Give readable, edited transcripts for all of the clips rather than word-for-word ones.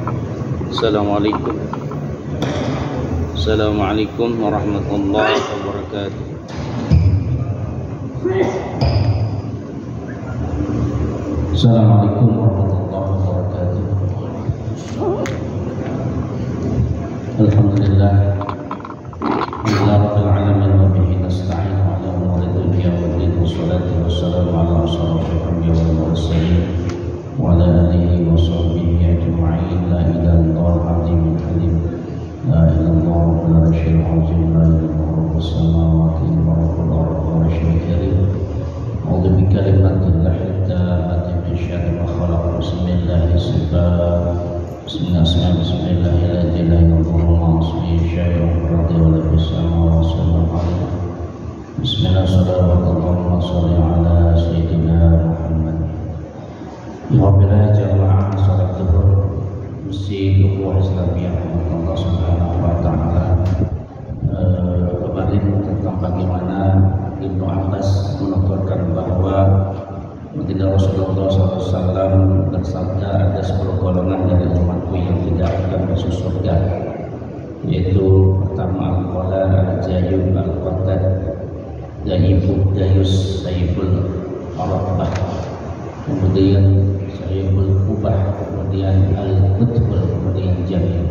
Assalamualaikum. Assalamualaikum warahmatullahi wabarakatuh. Assalamualaikum warahmatullahi wabarakatuh. Alhamdulillah. Alhamdulillahirabbil alamin wa bihi nasta'in ala umuri dunya waddin. Wassalatu wassalamu ala asyrofil anbiya'i wal mursalin wa ala alihi wa sahbihi ajma'in. La ilaha illallah al-azimul halim. La ilaha illallah wa la syarika lahu. La ilaha illallah was samawati wal ardi wa la syarika lahu. A'udzu bi kalimatillahi tammati min syarri ma khalaq. Alhamdulillah jamaah salat zuhur Masjid Ukhuwah Islamiyah Allah Subhanahu wa taala. Kemarin tentang bagaimana Ibnu Abbas menuturkan bahwa Baginda Rasulullah SAW bersabda, ada 10 golongan dari umatku yang tidak akan masuk surga, yaitu pertama al-qala, al-jayyub, al-qattad, daibud, dayus, sayyibul arabah, kemudian sayyibul kubah, kemudian al-qutbul, kemudian jamil,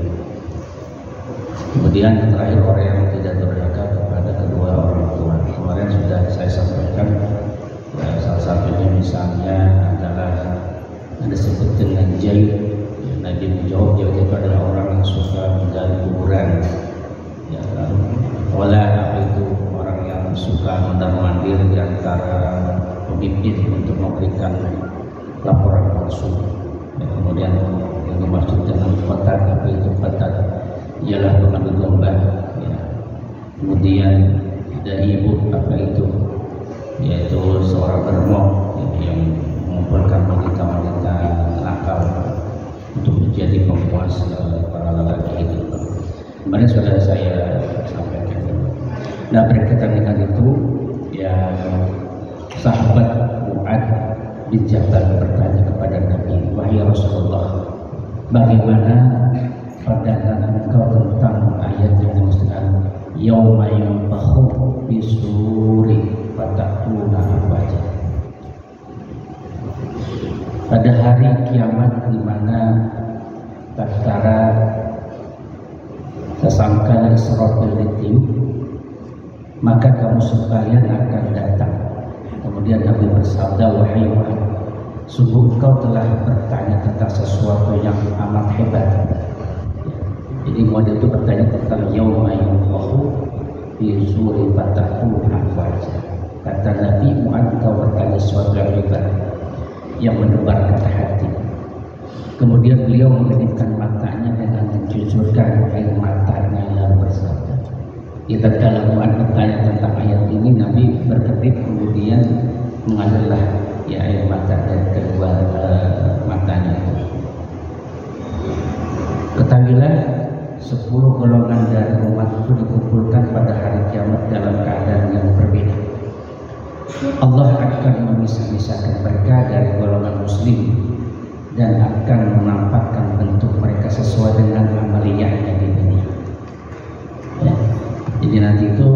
kemudian terakhir orang yang tidak durhaka kepada kedua orang tua. Kemarin sudah saya sampaikan, salah satunya misalnya adalah ada sebut dengan jayyub. Nabi menjawab, jayyub itu adalah orang yang suka menggali kuburan. Ya, wala apa itu orang yang suka mondar-mandir di antara pemimpin untuk memberikan laporan palsu. Ya, kemudian yang dimaksud dengan qattad, apa itu qattad? Ialah pemandu domba. Ya. Kemudian daibud, apa itu? Yaitu seorang bermoh yang mengumpulkan wanita-wanita nakal untuk menjadi pemuas para lelaki itu. Kemarin sudah saya sampaikan. Nah, berkaitan dengan itu, ya sahabat Mu'adz bin Jabal bertanya kepada Nabi, wahai Rasulullah, bagaimana pandangan engkau tentang ayat yang disebutkan yauma yanfakhu fi suri fatakuna afwaja, pada hari kiamat di mana tatkala sesangkala Israfil ditiup, maka kamu sekalian akan datang. Kemudian Nabi bersabda, wahai Mu'adz, sungguh engkau telah bertanya tentang sesuatu yang amat hebat. Jadi Mu'adz itu bertanya tentang yauma yanfakhu fi suri fatakuna afwaja. Kata Nabi, Mu'adz, engkau bertanya sesuatu yang hebat, yang mendebarkan hati. Kemudian beliau mengedipkan matanya dengan mencucurkan air matanya lalu bersabda. Kita kalau Mu'adz bertanya tentang ayat ini, Nabi berkedip kemudian mengalirlah ya air mata dari kedua matanya itu. Ketahuilah 10 golongan dari umat itu dikumpulkan pada hari kiamat dalam keadaan yang berbeda. Allah akan memisah-misahkan mereka dari golongan muslim dan akan menampakkan bentuk mereka sesuai dengan amaliyahnya di dunia. Ya. Jadi nanti itu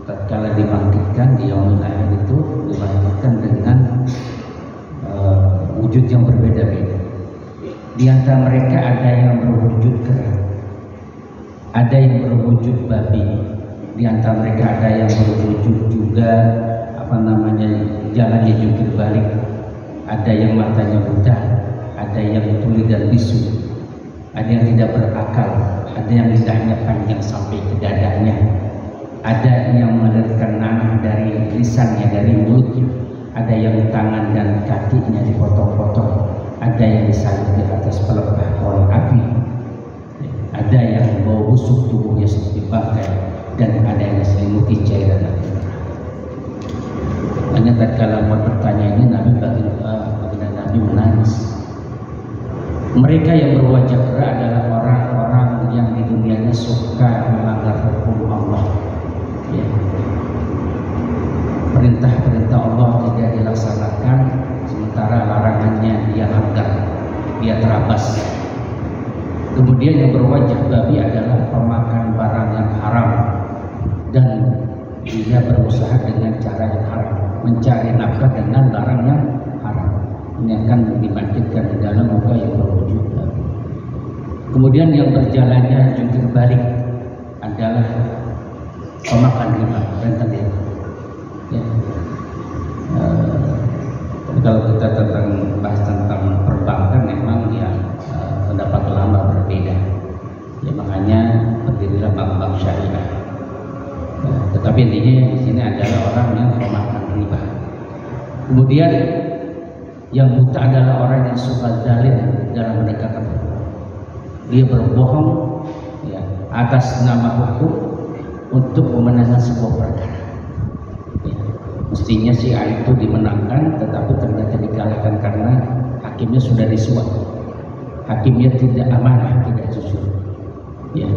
tatkala dibangkitkan di yaumul akhir itu dibangkitkan dengan wujud yang berbeda-beda. Di antara mereka ada yang berwujud kera, ada yang berwujud babi, di antara mereka ada yang berwujud juga jalannya jungkir balik, ada yang matanya buta, ada yang tuli dan bisu, ada yang tidak berakal, ada yang lidahnya panjang sampai ke dadanya, ada yang mengeluarkan nanah dari lisannya, dari mulutnya, ada yang tangan dan kakinya dipotong-potong, ada yang disalib di atas pelepah korek api, ada yang bau busuk tubuhnya seperti bangkai, dan ada yang diselimuti cairan api. Hanya tatkala Mu'adz bertanya ini, Nabi menangis. Mereka yang berwajah kera adalah orang-orang yang di dunianya suka melanggar hukum Allah. Ya. Perintah-perintah Allah tidak dilaksanakan, sementara larangannya dia langgar, dia terabas. Kemudian yang berwajah babi adalah pemakan barang yang haram dan dia berusaha dengan cara yang haram, mencari nafkah dengan barang yang haram. Ini akan dibangkitkan di dalam muka yang berwujud babi. Kemudian yang berjalannya jungkir balik adalah pemakan riba, rentenir. Ya. Kalau kita bahas tentang perbankan, memang ya pendapat ulama berbeda. Ya, makanya berdirilah bank-bank syariah. Ya, tetapi intinya di sini adalah orang yang pemakan riba. Kemudian yang buta adalah orang yang suka zalim dalam menegakkan hukum. Dia berbohong ya, atas nama hukum untuk memenangkan sebuah perkara. Ya, mestinya si A itu dimenangkan, tetapi ternyata dikalahkan karena hakimnya sudah disuap. Hakimnya tidak amanah, tidak jujur. Ya,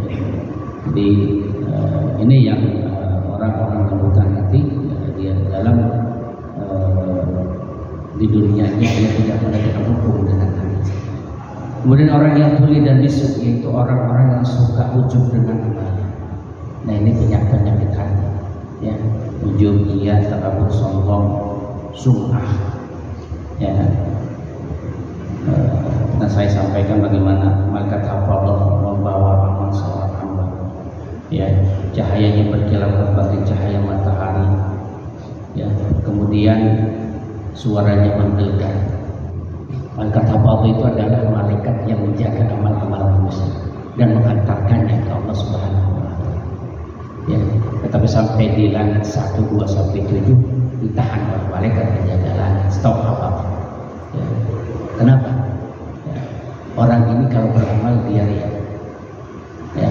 jadi ini yang orang-orang yang buta nanti dia dalam di dunianya dia tidak menegakkan hukum dengan adil. Kemudian orang yang tuli dan bisu, yaitu orang-orang yang suka ujub dengan amalnya. Nah, ini penyakit hati. Ya, ujub, ia, takabur, sombong, sum'ah. Ya. Nah, saya sampaikan bagaimana malaikat hafallah membawa amal seorang hamba. Ya, cahayanya berkilau seperti cahaya matahari. Ya, kemudian suaranya menggelegar. Malaikat hafallah itu adalah malaikat yang menjaga amal-amal manusia dan mengantarkannya ke Allah Subhanahu wa Ta'ala. Ya, tetapi sampai di langit 1, 2 sampai 7 ditahan oleh malaikat penjaga langit. Stop apa-apa. Ya. Kenapa? Ya. Orang ini kalau beramal dia riya. Ya.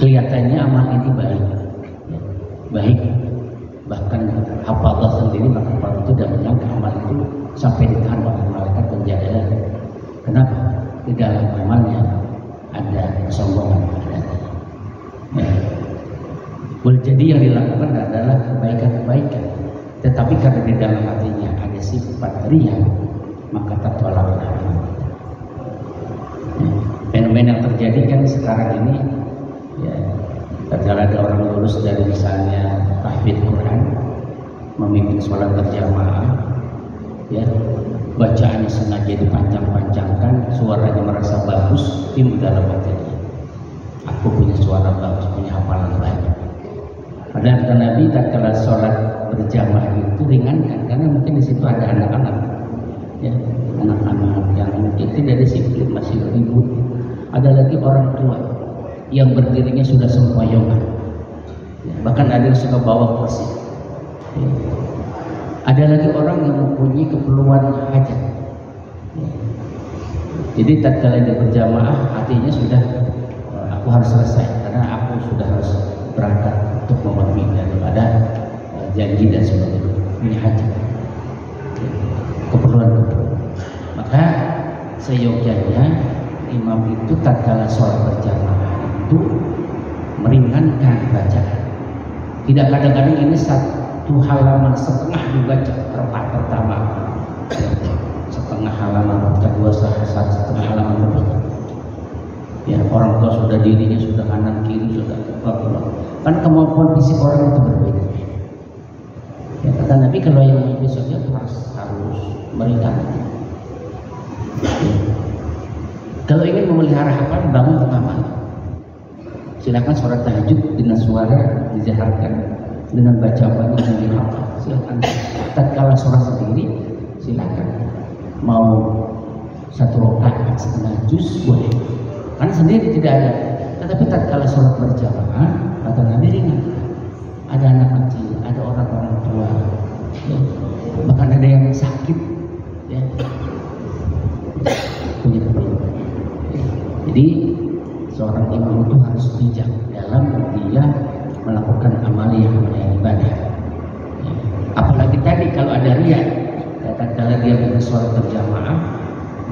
Kelihatannya amal ini baik. Ya. Baik. Bahkan hafallah sendiri maka itu tidak menyangka amal itu sampai ditahan oleh malaikat penjaga langit. Kenapa? Di dalam amalnya ada kesombongan. Ya. Boleh jadi yang dilakukan adalah kebaikan-kebaikan, tetapi karena di dalam hatinya ada sifat riya, maka tertolaklah. Ya. Fenomena yang terjadi kan sekarang ini, ya, tatkala ada orang lulus dari misalnya tahfidz Quran, memimpin sholat berjamaah, ya, bacaannya sengaja dipanjang-panjangkan, suaranya merasa bagus, timbul dalam hatinya, aku punya suara bagus, punya hafalan banyak. Padahal kata Nabi, tatkala sholat berjamaah itu ringankan, karena mungkin di situ ada anak-anak, ya, anak-anak yang mungkin tidak disiplin, masih ribut. Ada lagi orang tua yang berdirinya sudah sempoyongan, ya, bahkan ada yang suka bawa kursi. Ya. Ada lagi orang yang mempunyai keperluan hajat. Ya. Jadi tatkala dia berjamaah, hatinya sudah aku harus selesai karena aku sudah harus berangkat untuk memenuhi daripada janji dan sebagainya. Ini hajat, keperluan. Maka seyogyanya imam itu tatkala sholat berjamaah itu meringankan bacaan. Tidak kadang-kadang ini satu halaman setengah dibaca rakaat pertama, setengah halaman kedua, setengah halaman kedua. Ya, orang tua sudah dirinya sudah kanan kiri sudah kan kemampuan fisik orang itu berbeda. Ya, kata Nabi kalau yang besoknya harus meringankan. Ya. Kalau ingin memelihara hafalan, bangun tengah malam. Silakan sholat tahajud dengan suara dijaharkan, dengan bacaan yang dihafal. Silakan. Tatkala sholat sendiri, silakan. Mau 1 rakaat setengah juz boleh. Kan sendiri tidak ada. Tetapi tatkala sholat berjamaah, kata Nabi ringan. Ada anak kecil, ada orang-orang tua, ya. Bahkan ada yang sakit, ya. Jadi seorang imam itu harus bijak dalam dia melakukan amal yang ibadah. Ya. Apalagi tadi kalau ada riya, tatkala dia sholat berjamaah,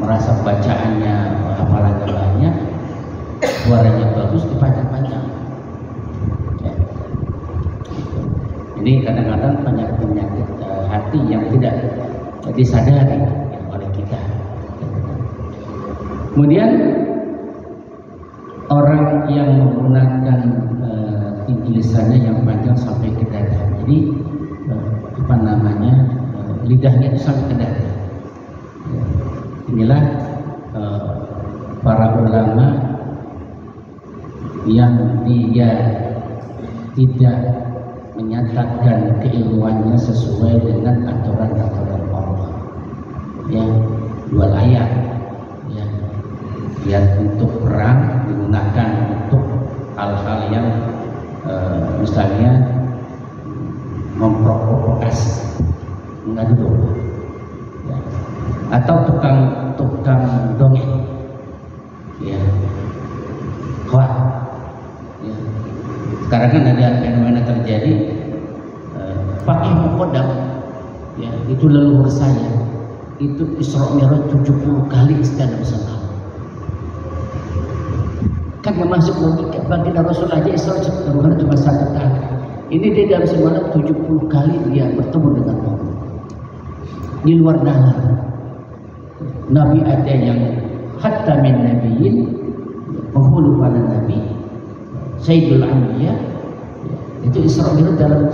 merasa bacaannya hafalannya banyak, suaranya bagus, dipanjang-panjang. Ya. Ini kadang-kadang penyakit hati yang tidak disadari oleh kita. Kemudian orang yang menggunakan tinggi lisannya yang panjang sampai ke dada. Jadi lidahnya itu sampai ke dada. Inilah para ulama yang dia tidak menyatakan keilmuannya sesuai dengan aturan-aturan Allah. Ya, jual ayam. Ya, dia untuk perang digunakan untuk hal-hal yang misalnya memprovokasi, mengadu domba. Ya. Atau tukang dongeng. Ya. Wah. Ya. Sekarang kan ada fenomena terjadi pakai mukodam. Ya, itu leluhur saya. Itu Isra Mi'raj 70 kali istilah bersama. Kan yang masuk logika bagi Rasul aja Isra Mi'raj cuma 1 kali. Ini dia dalam semalam 70 kali dia bertemu dengan Allah. Di luar nalar. Nabi ada yang hatta min nabiyyin, penghulu para nabi, Sayyidul Anbiya. Itu Isra Mi'raj dalam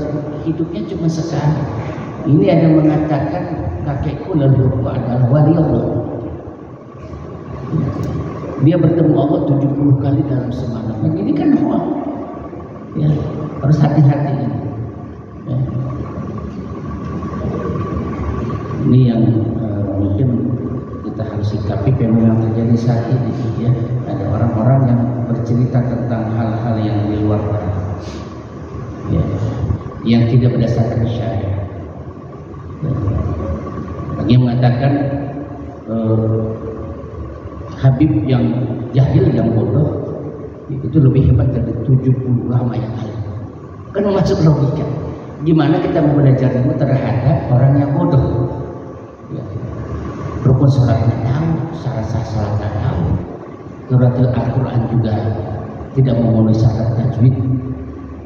hidupnya cuma sekali. Ini ada mengatakan kakekku leluhurku adalah wali Allah. Dia bertemu Allah 70 kali dalam semalam. Dan ini kan hoax. Ya, harus hati-hati ini. Ya. Ini yang mungkin kita harus sikapi fenomena yang terjadi saat ini. Ya, ada orang-orang yang bercerita tentang hal-hal yang di luar, ya, yang tidak berdasarkan syariat. Ya. Bagi yang mengatakan Habib yang jahil, yang bodoh itu lebih hebat dari 70 ulama yang alim. Kan masuk logika. Gimana kita mau belajar ilmu terhadap orang yang bodoh? Ya. Rukun sholat nggak tahu, syarat sah sholat nggak tahu, qiraatul Al-Quran juga tidak memenuhi syarat tajwid,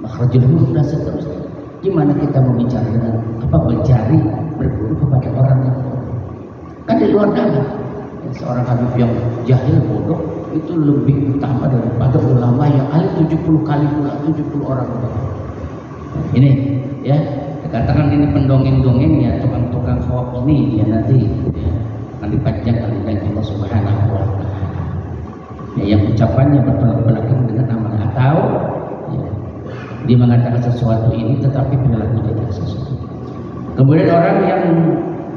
makhrajul huruf dan seterusnya. Gimana kita mau bicara dengan mencari berguru kepada orang yang bodoh? Kan di luar nalar. Seorang Habib yang jahil bodoh itu lebih utama daripada ulama yang alim 70 kali pula 70 orang. Ini ya, katakan ini pendongeng-dongeng ya, tukang-tukang hoax ini ya nanti ya, akan dipajang oleh Allah Subhanahu wa Ta'ala. Ya, yang ucapannya bertolak belakang dengan amal, atau ya, dia mengatakan sesuatu ini tetapi perilakunya tidak sesuatu. Kemudian orang yang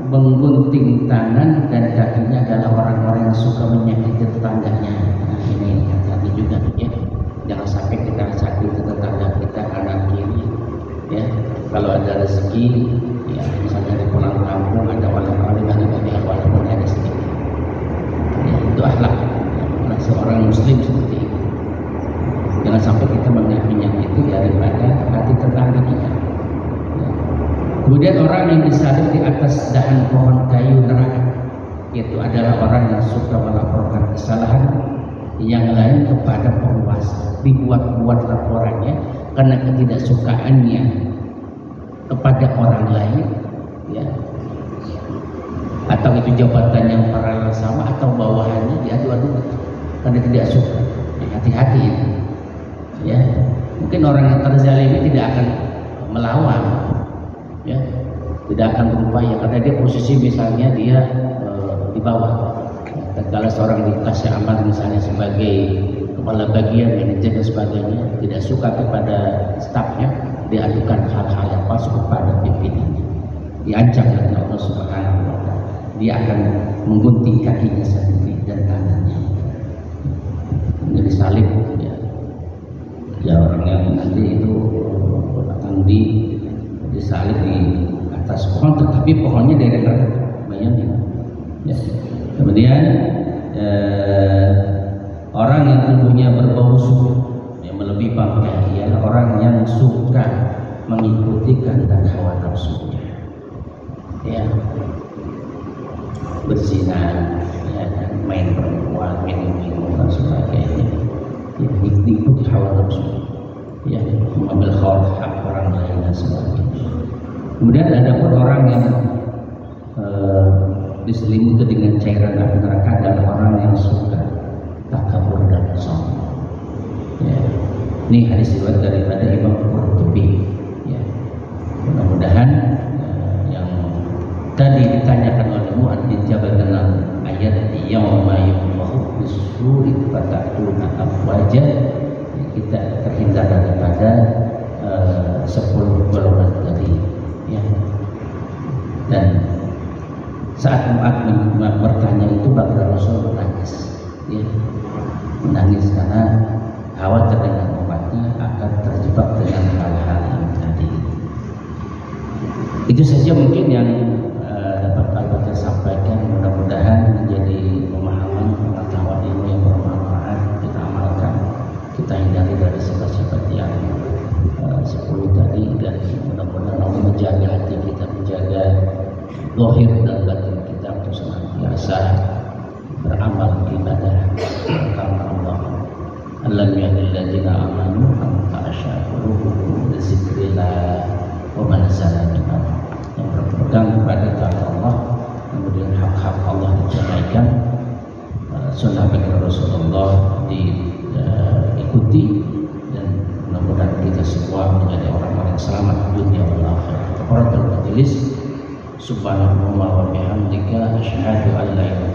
menggunting tangan dan kakinya adalah orang-orang yang suka menyakiti tetangganya. Nah, ini hati-hati juga ya. Jangan sampai kita sakiti tetangga kita kanan kiri. Ya, kalau ada rezeki, ya misalnya di pulang kampung ada wali-wali walaupun ada sedikit. Ya, itu akhlak seorang muslim seperti itu. Jangan sampai kita menyakiti daripada hati tetangga kita. Kemudian orang yang disalib di atas dahan pohon kayu neraka, itu adalah orang yang suka melaporkan kesalahan yang lain kepada penguasa. Dibuat-buat laporannya karena ketidaksukaannya kepada orang lain, ya. Atau itu jabatan yang paralel sama atau bawahannya diadu-adu karena tidak suka. Hati-hati itu. Ya. Mungkin orang yang terzalimi tidak akan melawan. Ya, tidak akan berupaya karena dia posisi misalnya dia di bawah. Kalau seorang dikasih amanah misalnya sebagai kepala bagian, manajer dan sebagainya, tidak suka kepada stafnya, dia adukan hal-hal yang palsu kepada pimpinannya, diancam oleh Allah Subhanahu wa Ta'ala. Dia akan menggunting kakinya sendiri dan tangannya. Jadi salib ya orang yang nanti itu akan disalib di atas pohon, tetapi pohonnya dari neraka, bayangin. Ya. Kemudian orang yang tubuhnya berbau busuk, yang melebihi pakaian, ialah orang yang suka mengikuti kehendak hawa nafsunya. Ya, berzina, ya, main perempuan, minum dan sebagainya. Ya, ikut hawa nafsu. Ya, mengambil hak orang lain dan sebagainya. Kemudian ada pun orang yang diselimuti dengan cairan api neraka adalah orang yang suka Ini hadis riwayat daripada Imam Qurtubi. Ya. Mudah-mudahan yang tadi ditanyakan oleh Mu'adzin Jabal tentang ayat yauma yunfakhu bis-suri fatatuna afwaja, kita terhindar daripada 10 golongan tadi. Ya. Dan saat Mu'adz bertanya itu Baginda Rasul menangis. Ya. Menangis karena khawatir dengan umatnya akan terjebak dengan hal-hal yang tadi. Itu saja mungkin yang dapat Bapak sampaikan. Mudah-mudahan menjadi pemahaman, pengetahuan ilmu yang bermanfaat, kita amalkan, kita hindari dari sifat-sifat yang 10 tadi, dan mudah-mudahan Allah menjaga hati kita, menjaga zahir dan batin kita untuk senantiasa beramal ibadah karena Allah. Alam ya'alladzina amanu ta'asha qulubuhum bi dzikrillah wa ma nazala minal haqq. Yang berpegang kepada kata Allah, kemudian hak-hak Allah dijalankan, sunnah Baginda Rasulullah diikuti, dan mudah-mudahan kita semua menjadi orang-orang selamat dunia wal akhirah. Qaratul majlis subhanallah wa bihamdika asyhadu an la ilaha